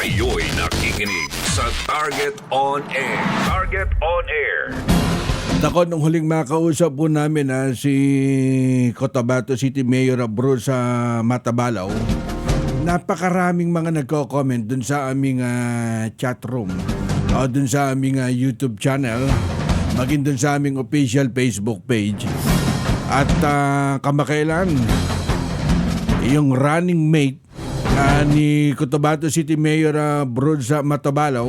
Kayo'y nakikinig sa Target on Air. Target on Air. Ako, nung huling makausap po namin si Cotabato City Mayor Bruce Matabalaw, napakaraming mga nagko-comment dun sa aming chat room o dun sa aming YouTube channel, maging dun sa aming official Facebook page. At kamakailan, yung running mate ni Cotabato City Mayor Bruce Matabalaw,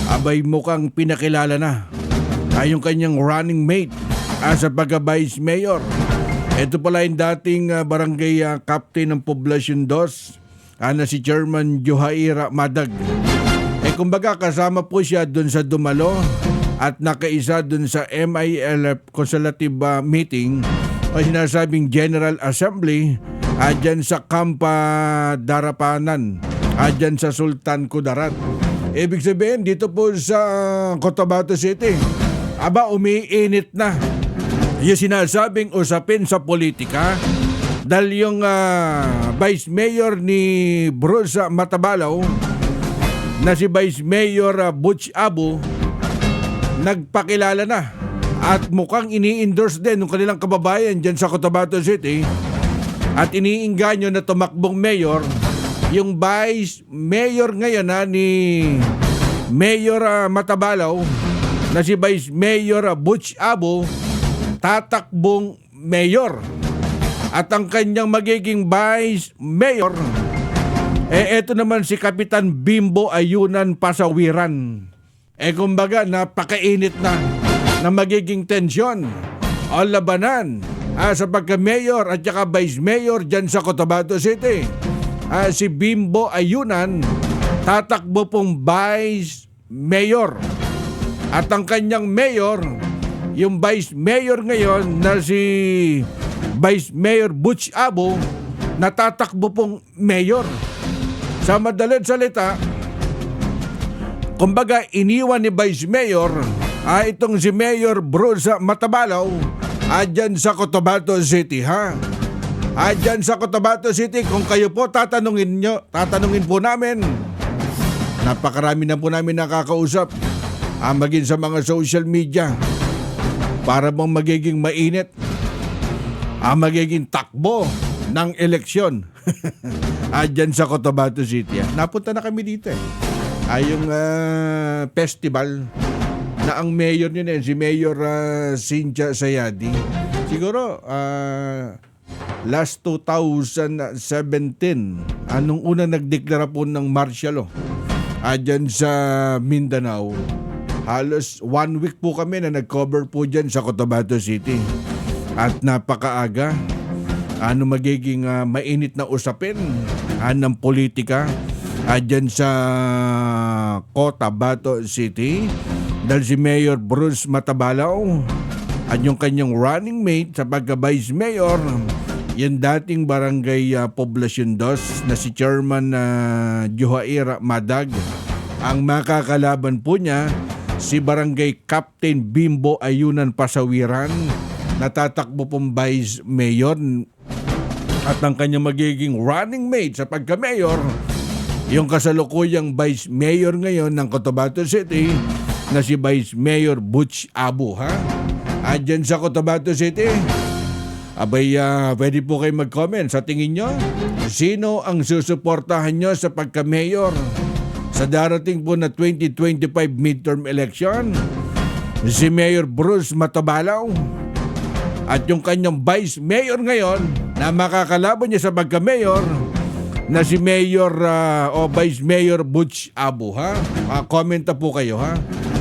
abay mukhang pinakilala na yung kanyang running mate sa pagka-vice mayor. Ito pala yung dating barangay captain ng Poblacion 2 na si Chairman Johaira Madag. Kumbaga kasama po siya dun sa Dumalo at nakaisa dun sa MILF Consultative Meeting o sinasabing General Assembly dyan sa Kampa Darapanan, dyan sa Sultan Kudarat. Ibig sabihin, dito po sa Cotabato City, umiinit na yung sinasabing usapin sa politika dahil yung Vice Mayor ni Bruce Matabalaw na si Vice Mayor Butch Abu nagpakilala na at mukhang ini-endorse din ng kanilang kababayan dyan sa Cotabato City at iniinganyo na tumakbong mayor yung Vice Mayor ngayon ni Mayor Matabalaw na si Vice Mayor Butch Abu tatakbong mayor. At ang kanyang magiging Vice Mayor, eto naman si Kapitan Bimbo Ayunan Pasawiran. Kumbaga napakainit na magiging tensyon o labanan sa pagka-mayor at saka Vice Mayor dyan sa Cotabato City. Si Bimbo Ayunan tatakbo pong Vice Mayor. At ang kanyang mayor, yung Vice Mayor ngayon na si Vice Mayor Butch Abu, natatakbo pong mayor. Sa madaling salita, kumbaga iniwan ni Vice Mayor itong si Mayor Bruce Matabalaw dyan sa Cotabato City. Dyan sa Cotabato City, kung kayo po tatanungin po namin, napakarami na po namin nakakausap maging sa mga social media para bang magiging mainit magiging takbo ng eleksyon dyan sa Cotabato City. Napunta na kami dito yung festival na ang mayor nyo si Mayor Cynthia Sayadi. Siguro last 2017 anong unang nagdeklara po ng martial law dyan sa Mindanao. Halos 1 week po kami na nag-cover po dyan sa Cotabato City. At napakaaga, magiging mainit na usapin ng politika dyan sa Cotabato City. Dahil si Mayor Bruce Matabalaw at yung kanyang running mate sa pagka-vice mayor, yung dating barangay Poblacion 2 na si Chairman Johaira Madag. Ang makakalaban po niya, si Barangay Captain Bimbo Ayunan Pasawiran, natatakbo pong Vice Mayor. At ang kanyang magiging running mate sa pagka-mayor, yung kasalukuyang Vice Mayor ngayon ng Cotabato City na si Vice Mayor Butch Abu. Dyan sa Cotabato City, pwede po kayo mag-comment. Sa tingin nyo, sino ang susuportahan nyo sa pagka-mayor sa darating po na 2025 midterm election? Si Mayor Bruce Matabalaw at yung kanyang Vice Mayor ngayon na makakalaban niya sa pagka-mayor na si Mayor o Vice Mayor Butch Abu. Comment na po kayo.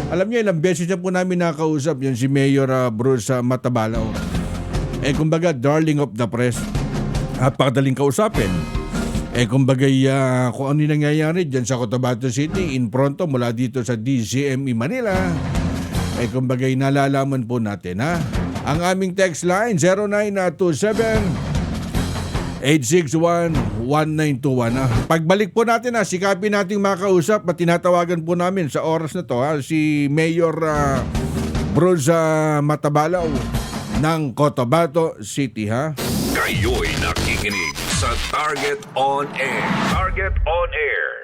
Alam niyo, ilang beses na po namin nakausap yung si Mayor Bruce Matabalaw. Kumbaga darling of the press, napakadaling kausapin. Kumbaga kung ano yung nangyayari dyan sa Cotabato City in pronto mula dito sa DCME Manila, kumbaga nalalaman po natin. Ang aming text line 0927-861-1921. Pagbalik po natin sikapin nating makausap at tinatawagan po namin sa oras na to si Mayor Bruce Matabalaw ng Cotabato City. Kayo'y nakikinig sa Target on Air. Target on Air.